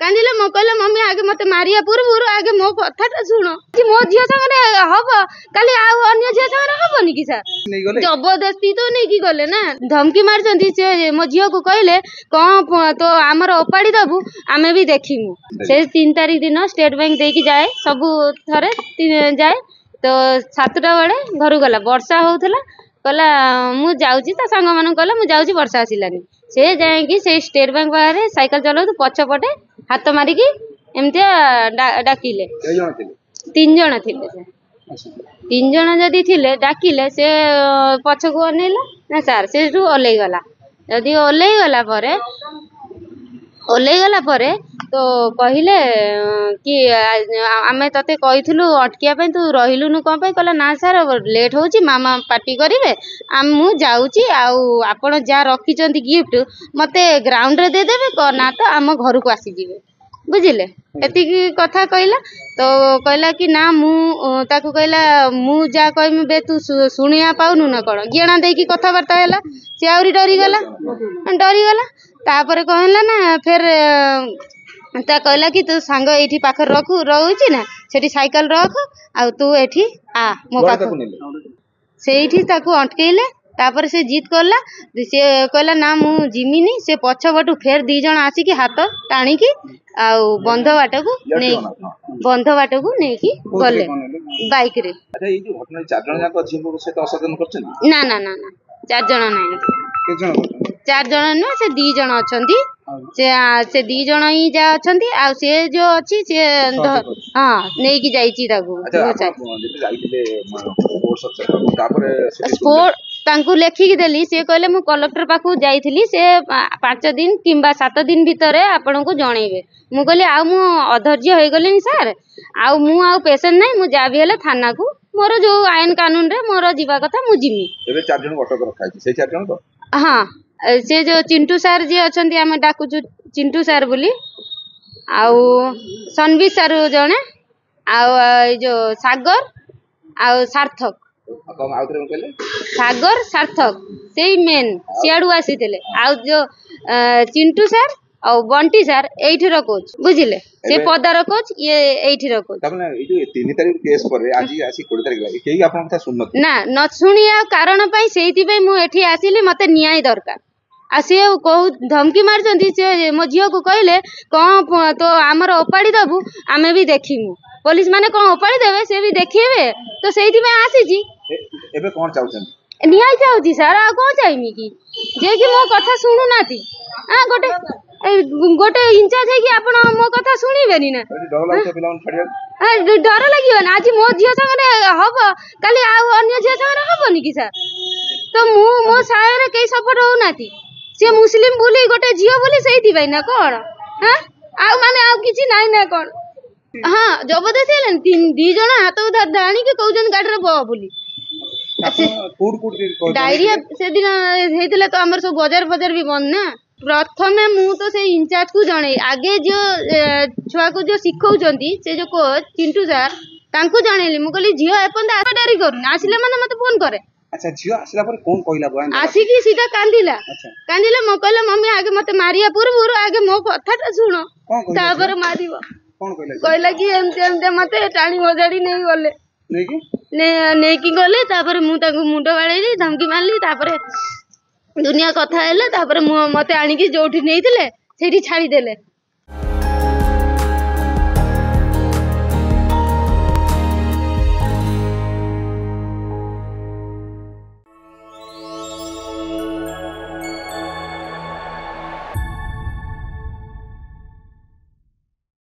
कांदिले मो कहले मम्मी आगे मते मारिया पूर्व आगे मो कथाटा सुनो मो झियो संगे हब काली आ अन्य झियो संगे हबनी कि सर जबरदस्ती तो नहीं की गले ना धमकी मारचंती से मो झियो को कहले कौन तो आमर ओपाड़ी दबु आमे भी देखिमु से 3 तारीख दिन स्टेट बैंक देकी जाए सब थरे जाए तो 7टा बेले घर गला वर्षा होउथला कहला मु जाउची ता संग मानु कहला मु जाउची वर्षा आसिलानी से जाएगी से स्टेट बैंक बाहर साइकिल चलाउ तो पछपटे हाथ मारिकी एमतिया डाकिले 3 जण थिले से 3 जण जदी थिले डाकिले से पछको अनेला ना सर से ओलै गला जदी ओलै गला परे तो कहिले कि आमे तते कहिथलु अटकिया पे तू रहिलुनु कोन पे कहला ना सर लेट होची मामा पार्टी करिवे मु जाउची आउ आपण जा रखिचंती गिफ्ट मते ग्राउंड रे दे देबे ना तो आम घर को आसी जीवे बुझिले एति कथा कहला तो कहला कि ना मु ताकू कहला मु जा कहमी बे तू सुनिया पाउनु ना कोन गेणा दे की कथा बार्ता हैला से आउरी डरी गला तापर कहला ना फिर ता कहला कि तू सांग एठी पाखर रखू रहउची ना सेठी साइकिल रख आ तू एठी आ मो पाख सेठी ताकू अटकेले तापर से जीत करला से कहला ना मु जिमिनी से पछबटू फेर 2 जण आसी कि हाथ टाणी की आ बंध बाटकू नै की गले बाइक रे अच्छा ई जो घटना 4 जण जाक झिंगो से तो असदन करछन ना 4 जण नै के जण 4 जण न से 2 जण अछंती से 2 जण ही जा अछंती आ से जो अछि से हां नै की जाईची ताकू अच्छा जाईले स्पोर्ट तांकु लेखि की देली से कहले मु कलेक्टर पाखु जाईथिली से 5 दिन किंबा 7 दिन भीतर आपन को जणैबे मु कहले आ मु अधैर्य होई गलिनी सर आ मु आ पेशेंट नै मु जाबी हेले थाना को मोर जो आईन कानून रे मोर जीवा कथा मु जिमी एबे 4 जण अटक रखा छै से 4 जण तो हां से जो चिंटू सर जे अछंती हम डाकू चिंटू सर बोली आउ सनवी सर जणे आउ जो सागर आउ सार्थक सागर सार्थक से मेन सियाडू आसीथिले आउ जो चिंटू सर और बंटी सर एठी कोच बुझिले से पदार कोच ये एठी कोच तमने ए जो 3 तारीख केस पर आज आसी 20 तारीख लागी केही आपन कथा सुन न सुनिया कारण पई सेहिति पई मु एठी आसीली मते न्याय दरकार आ से कहू धमकी मारचंती से मो झियो को कहले कौन तो आमर ओपाड़ी दबु आमे भी देखिमु पुलिस माने कौन ओपाड़ी देबे से भी देखिबे तो सेहिति में आसी जी एबे कोन चाउछन न्याय चाहूची सर आ कोन चाइमी की जे कि मो कथा सुनु नाती हां गोटे इंचार्ज है कि आपण मो कथा सुनिबेनी ना डर लागतो पिलावन छडिया डर लागियो ना आज मो झियो संगे हब काली आ अन्य झियो संगे हबनी कि सर तो मो सायरे के सपोर्ट हो नाती से मुस्लिम बोली गोटे झियो बोली सही दिबै ना कोन हां आ माने आ किछि नाही ना कोन हां जबरदस्ती हेलन 2 जण हाथ उधर दाणी के कहउजन गाडी रे ब बोली डायरिया से दिन हेतिले तो हमर सब बाजार भी बंद ना प्रथमे मु तो से इंचार्ज को जणे आगे जो छुआ को जो सिखौचंती से जो कोच चिंटू सर तांको जणेली मु कहली झियो एपन डायरी करू आसिले माने मते फोन करे अच्छा झियो आसिला पर कोन कहला बयान आसी की सीधा कांदिला मो कहले मम्मी आगे मते मारिया पूर्व आगे मो कथाटा सुनो तापर मारिबो कोन कहला कि एमते मते टाणी मजाडी नै गले नै की गले तापर मु ताको मुंडो बाळैली धमकी मारली तापर दुनिया कथा हेले तापर मते आनी की जोठी नेइथिले सेठी छाडी देले